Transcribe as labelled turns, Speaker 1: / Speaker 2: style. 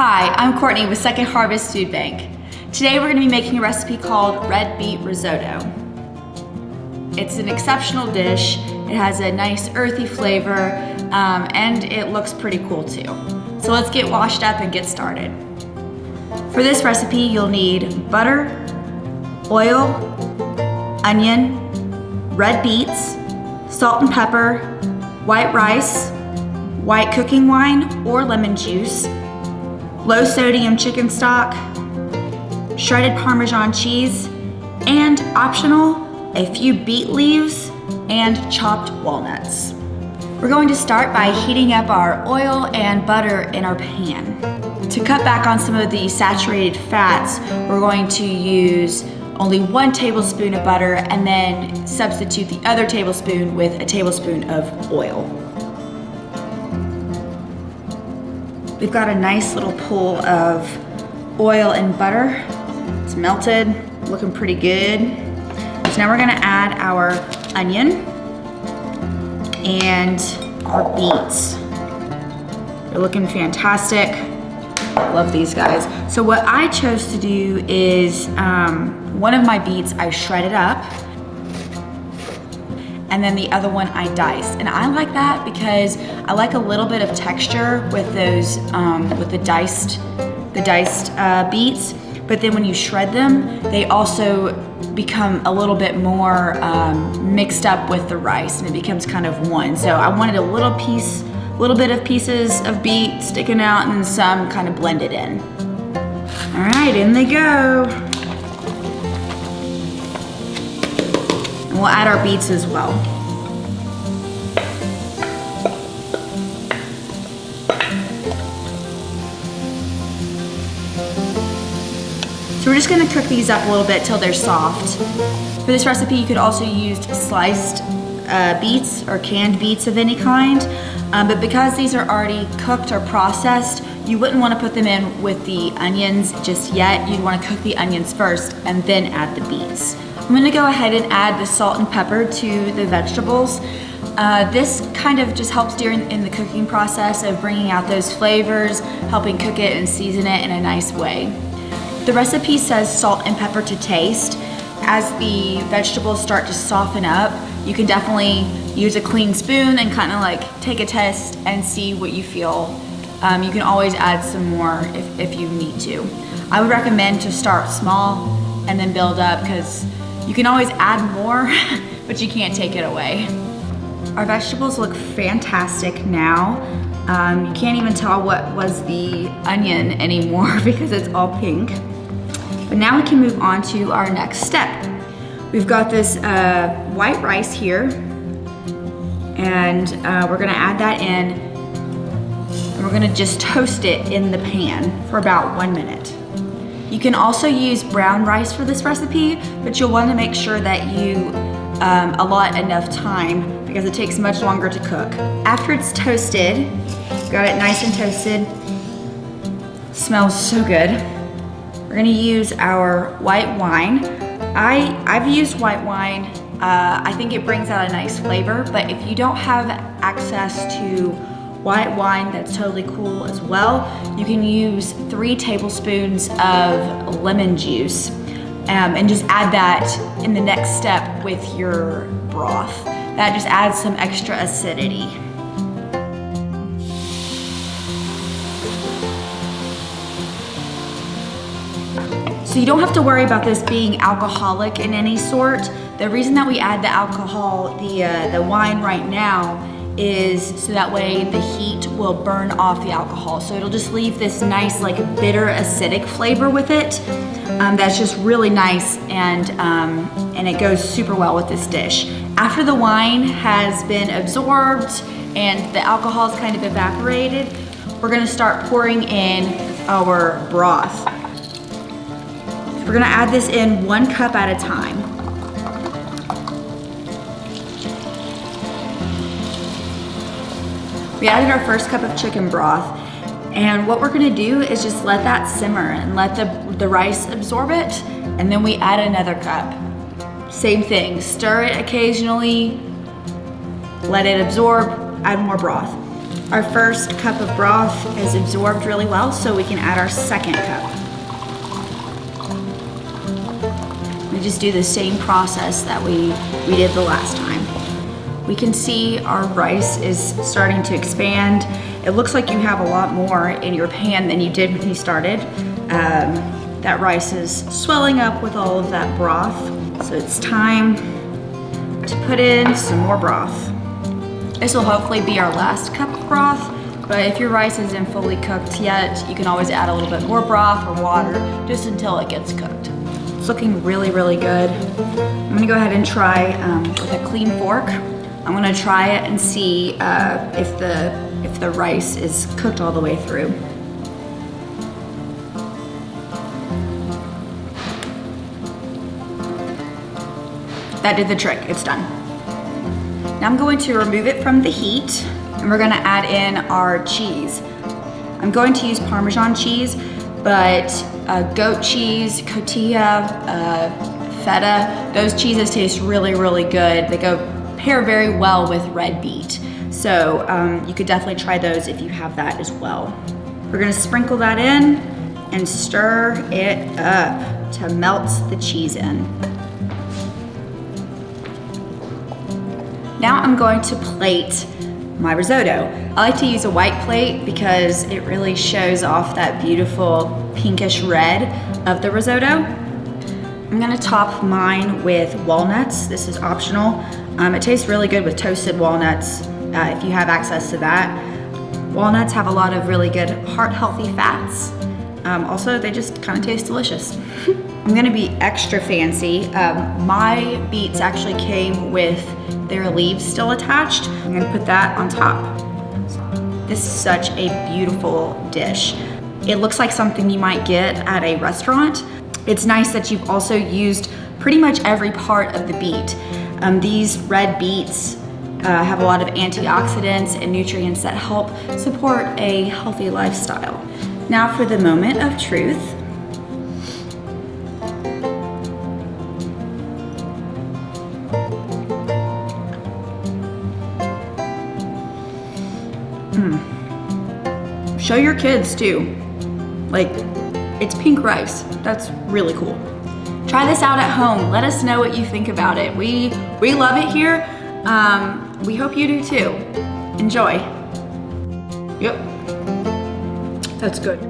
Speaker 1: Hi, I'm Courtney with Second Harvest Food Bank. Today we're going to be making a recipe called red beet risotto. It's an exceptional dish. It has a nice earthy flavor and it looks pretty cool too. So let's get washed up and get started. For this recipe you'll need butter, oil, onion, red beets, salt and pepper, white rice, white cooking wine or lemon juice, low sodium chicken stock, shredded Parmesan cheese, and optional, a few beet leaves and chopped walnuts. We're going to start by heating up our oil and butter in our pan. To cut back on some of the saturated fats, we're going to use only 1 tablespoon of butter and then substitute the other tablespoon with a tablespoon of oil. We've got a nice little pool of oil and butter. It's melted, looking pretty good. So now we're gonna add our onion and our beets. They're looking fantastic. Love these guys. So what I chose to do is one of my beets I shredded up, and then the other one I diced. And I like that because I like a little bit of texture with those, with the diced beets. But then when you shred them, they also become a little bit more mixed up with the rice, and it becomes kind of one. So I wanted a little bit of pieces of beet sticking out and some kind of blended in. All right, in they go. And we'll add our beets as well. So we're just gonna cook these up a little bit till they're soft. For this recipe, you could also use sliced beets or canned beets of any kind, but because these are already cooked or processed, you wouldn't wanna put them in with the onions just yet. You'd wanna cook the onions first and then add the beets. I'm gonna go ahead and add the salt and pepper to the vegetables. This kind of just helps in the cooking process of bringing out those flavors, helping cook it and season it in a nice way. The recipe says salt and pepper to taste. As the vegetables start to soften up, you can definitely use a clean spoon and kind of like take a test and see what you feel. You can always add some more if you need to. I would recommend to start small and then build up, because you can always add more, but you can't take it away. Our vegetables look fantastic now. You can't even tell what was the onion anymore because it's all pink. But now we can move on to our next step. We've got this white rice here, and we're gonna add that in, and we're gonna just toast it in the pan for about 1 minute. You can also use brown rice for this recipe, but you'll wanna make sure that you allot enough time because it takes much longer to cook. After it's toasted, got it nice and toasted, smells so good. We're gonna use our white wine. I've used white wine. I think it brings out a nice flavor, but if you don't have access to white wine, that's totally cool as well. You can use 3 tablespoons of lemon juice and just add that in the next step with your broth. That just adds some extra acidity. So you don't have to worry about this being alcoholic in any sort. The reason that we add the alcohol, the wine right now, is so that way the heat will burn off the alcohol. So it'll just leave this nice like bitter acidic flavor with it. That's just really nice, and it goes super well with this dish. After the wine has been absorbed and the alcohol's kind of evaporated, we're gonna start pouring in our broth. We're gonna add this in 1 cup at a time. We added our first cup of chicken broth, and what we're gonna do is just let that simmer and let the rice absorb it, and then we add another cup. Same thing, stir it occasionally, let it absorb, add more broth. Our first cup of broth is absorbed really well, so we can add our second cup. We just do the same process that we did the last time. We can see our rice is starting to expand. It looks like you have a lot more in your pan than you did when you started. That rice is swelling up with all of that broth. So it's time to put in some more broth. This will hopefully be our last cup of broth, but if your rice isn't fully cooked yet, you can always add a little bit more broth or water just until it gets cooked. It's looking really, really good. I'm gonna go ahead and try with a clean fork. I'm gonna try it and see if the rice is cooked all the way through. That did the trick, it's done. Now I'm going to remove it from the heat and we're gonna add in our cheese. I'm going to use Parmesan cheese, but goat cheese, cotija, feta, those cheeses taste really, really good. They pair very well with red beet. So you could definitely try those if you have that as well. We're gonna sprinkle that in and stir it up to melt the cheese in. Now I'm going to plate my risotto. I like to use a white plate because it really shows off that beautiful pinkish red of the risotto. I'm gonna top mine with walnuts. This is optional. It tastes really good with toasted walnuts if you have access to that. Walnuts have a lot of really good heart-healthy fats. Also, they just kind of taste delicious. I'm gonna be extra fancy. My beets actually came with their leaves still attached. I'm gonna put that on top. This is such a beautiful dish. It looks like something you might get at a restaurant. It's nice that you've also used pretty much every part of the beet. These red beets have a lot of antioxidants and nutrients that help support a healthy lifestyle. Now for the moment of truth. Show your kids too. Like, it's pink rice. That's really cool. Try this out at home. Let us know what you think about it. We love it here. We hope you do too. Enjoy. Yep. That's good.